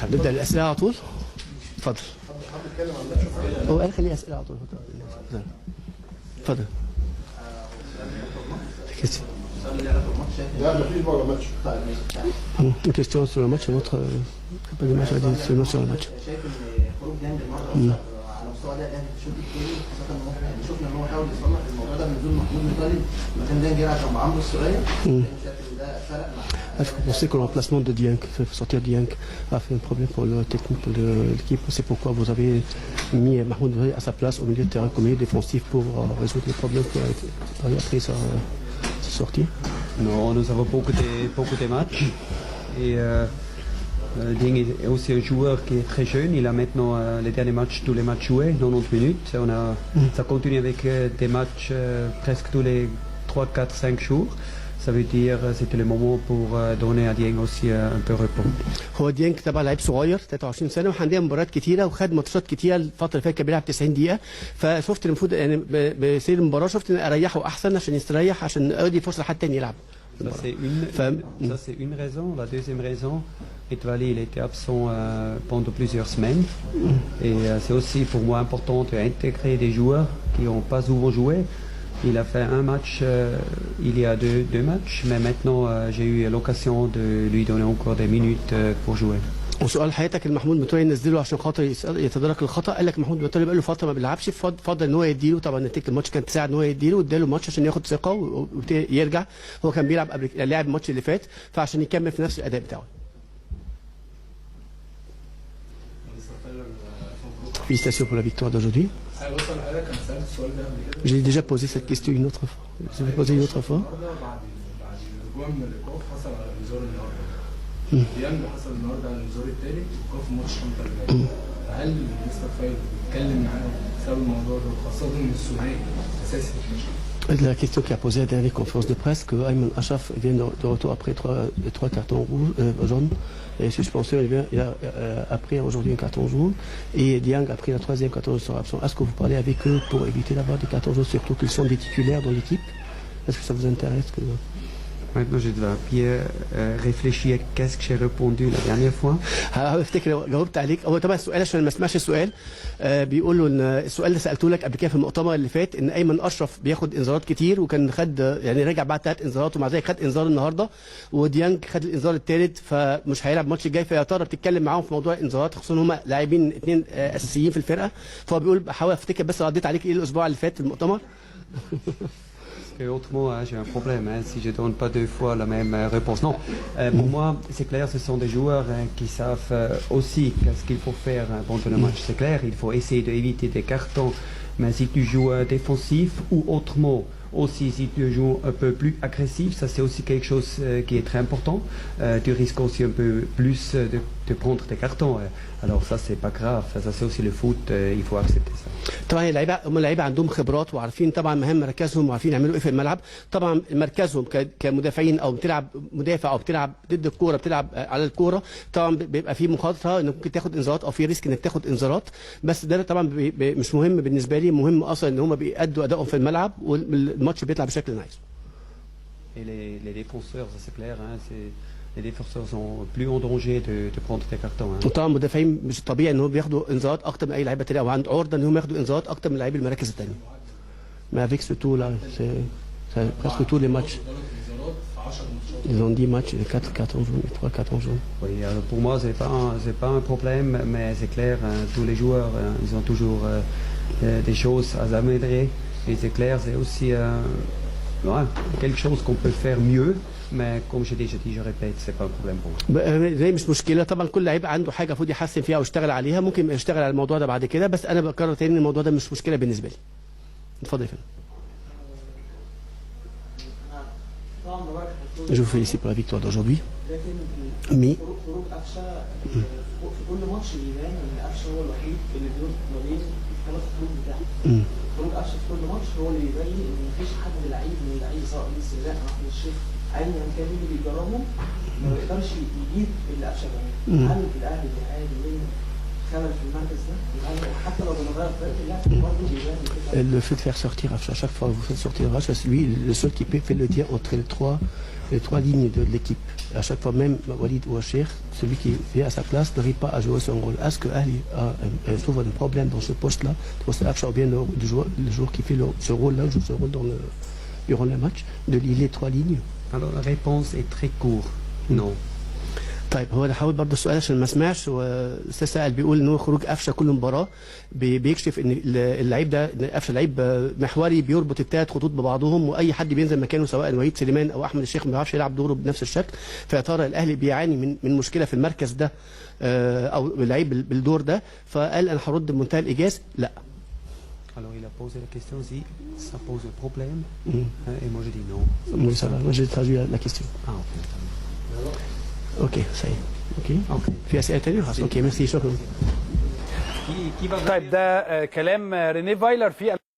هنبدأ الأسئلة على طول؟ اتفضل. هو قال خليه أسئلة على طول. اتفضل. Une question sur le match, votre pas de match, seulement sur le match. شايف ان خروج ديانج النهارده على مستوى اداء الاهلي في الشوط الثاني خاصه ان هو يعني شفنا ان هو حاول يصلح الموضوع ده بنزول محمود مطلب مكان ديانج يلعب جنب عمرو السوليه شايف ان ده فرق مع. Est-ce que vous pensez que le remplacement de Dieng, fait sortir Dieng, a fait un problème pour le technique pour l'équipe? C'est pourquoi vous avez mis Mahmoud à sa place au milieu de terrain comme milieu défensif pour résoudre les problèmes qui ont été après sa sortie? Non, nous avons beaucoup de matchs. Et Dieng est aussi un joueur qui est très jeune. Il a maintenant les derniers matchs, tous les matchs joués, 90 minutes. Ça continue avec des matchs presque tous les 3, 4, 5 jours. Ça veut dire c'était le moment pour donner à Dieng aussi un peu repos. هو ديانج طبعا لعيب صغير 23 سنه وعنده مباريات كتيره وخد ماتشات كتيره الفتره اللي فاتت كان بيلعب 90 دقيقه فشفت المفروض يعني بسير المباراه شفت ان اريحه احسن عشان يستريح عشان ادي فرصه لحد تاني يلعب. Ça c'est une raison. La deuxième raison, Etwali il était absent pendant plusieurs semaines et c'est aussi pour moi important d'intégrer des joueurs qui n'ont pas souvent joué. Il a fait un match il y a deux matchs, mais maintenant j'ai eu l'occasion de lui donner encore des minutes pour jouer. وسؤال حياتك المحمود متولي نزله عشان خاطر يتدارك الخطا قال لك محمود متولي بقى له فتره ما بيلعبش فضل ان هو يديله طبعا نتيجه الماتش كانت تساعد ان هو يديله واداله ماتش عشان ياخد ثقه ويرجع هو كان بيلعب قبل لعب الماتش اللي فات فعشان يكمل في نفس الاداء بتاعه. Félicitations pour la victoire d'aujourd'hui. J'ai déjà posé cette question une autre fois. Je vais poser une autre fois. ديانج حصل النهارده على الانذار الثالث وقف في ماتش شنطه اللي جاي فهل مستر فايل بيتكلم معاه بسبب الموضوع ده خاصه ان الثنائي اساسي في الماتش؟ La question qui a posé à la dernière conférence de presse que Ayman Achraf vient de retour après trois cartons jaunes et suspension il a après aujourd'hui un carton jaune et Dieng a pris la troisième carton jaune sans absent. Est-ce que vous parlez avec eux pour éviter d'avoir des cartons jaunes surtout qu'ils sont des titulaires dans l'équipe? Est-ce que ça vous intéresse que... Maintenant, je dois bien réfléchir qu'est-ce que j'ai répondu la dernière fois. هفتكر جاوبت عليك هو طبعا السؤال عشان ما اسمعش السؤال بيقول له ان السؤال اللي سالته لك قبل كده في المؤتمر اللي فات ان ايمن اشرف بياخد انذارات كتير وكان خد يعني رجع بعد 3 انذارات ومع ذلك خد انذار النهارده وديانج خد الانذار الثالث فمش هيلعب الماتش الجاي فيا ترى بتتكلم معاهم في موضوع الانذارات خصوصا هم لاعبين اثنين اساسيين في الفرقه فهو بيقول بحاول افتكر بس رديت عليك ايه الاسبوع اللي فات في المؤتمر. Et autrement, j'ai un problème si je ne donne pas deux fois la même réponse. Non, pour moi, c'est clair, ce sont des joueurs qui savent aussi qu'est-ce qu'il faut faire pendant le match. C'est clair, il faut essayer d'éviter des cartons, mais si tu joues défensif ou autrement, aussi si tu joues un peu plus agressif, ça c'est aussi quelque chose qui est très important. Tu risques aussi un peu plus de prendre des cartons. Alors ça c'est pas grave, ça c'est aussi le foot, il faut accepter ça. طبعا اللعيبه هم اللعيبه عندهم خبرات وعارفين طبعا مهام مركزهم وعارفين يعملوا ايه في الملعب طبعا مركزهم كمدافعين او بتلعب مدافع او بتلعب ضد الكوره بتلعب على الكوره طبعا بيبقى في مخاطره انك ممكن تاخد انذارات او في ريسك انك تاخد انذارات بس ده طبعا مش مهم بالنسبه لي مهم اصلا ان هم بيأدوا ادائهم في الملعب والماتش بيطلع بشكل عايز. Et les défenseurs, ça c'est clair, hein, les défenseurs sont plus en danger de prendre des cartons. Hein. وطبعا المدافعين مش طبيعي ان هم بياخدوا انذارات اكتر من اي لعيبه تانيه او عند عرضه ان هم ياخدوا انذارات اكتر من لعيبه المراكز الثانيه. Mais avec ce tout là, c'est presque tous les matchs. Ils ont 10 matchs, 4 cartons jaunes, 3 cartons jaunes. Oui, alors pour moi c'est pas un problème, mais c'est clair, hein, tous les joueurs ils ont toujours des choses à améliorer et c'est clair, c'est aussi ouais, quelque chose qu'on peut faire mieux. Mais comme je déjà dit, je répète, c'est pas un problème pour moi. زي مش مشكله طبعا كل لعيب عنده حاجه المفروض يحسن فيها او يشتغل عليها ممكن يشتغل على الموضوع ده بعد كده بس انا بكرر تاني ان الموضوع ده مش مشكله بالنسبه لي. اتفضل يا فندم. Je vous félicite pour la victoire d'aujourd'hui. Mais خروج قفشه في كل ماتش بيبان ان قفشه هو الوحيد اللي بيربط ما بين الثلاث خروج بتاعه. خروج قفشه في كل ماتش هو اللي بيبين ان مفيش حد لعيب من اللعيبه سواء لويس سيلاء او احمد الشيخ ايا كان اللي بيجربهم ما بيقدرش يجيب اللي قفشه بيعمله. هل الاهلي بيعاني من خلل في المركز ده؟ حتى لو بنغير طريقه اللعب برضه بيبان. Le fait de faire sortir à chaque fois que vous faites sortir Racha, c'est lui le seul qui peut faire le lien entre les trois lignes de l'équipe. à chaque fois, même Walid ou Cheikh, celui qui vient à sa place n'arrive pas à jouer son rôle. Est-ce que Ahli trouve un problème dans ce poste-là, poste Afsha, ou bien le joueur qui fait ce rôle-là, joue ce rôle durant le match, de lier les 3 lignes? Alors la réponse est très courte, non. طيب هو انا حاول برضه السؤال عشان ما اسمعش. واستاذ سائل بيقول ان هو خروج قفشه كل مباراه بيكشف ان اللعيب ده، ان قفشه لعيب محوري بيربط الثلاث خطوط ببعضهم، واي حد بينزل مكانه سواء وليد سليمان او احمد الشيخ ما بيعرفش يلعب دوره بنفس الشكل. فيا ترى الاهلي بيعاني من مشكله في المركز ده او اللعيب بالدور ده؟ فقال انا هرد بمنتهى الايجاز لا. Alors il a posé la question si ça pose un problème, et moi j'ai dit non. Oui, ça va. Moi j'ai traduit la question. Ah ok. Ok, ça y est. Ok. في اسئله ثانيه؟ خلاص اوكي ميرسي شكرا. طيب ده كلام رينيه فايلر في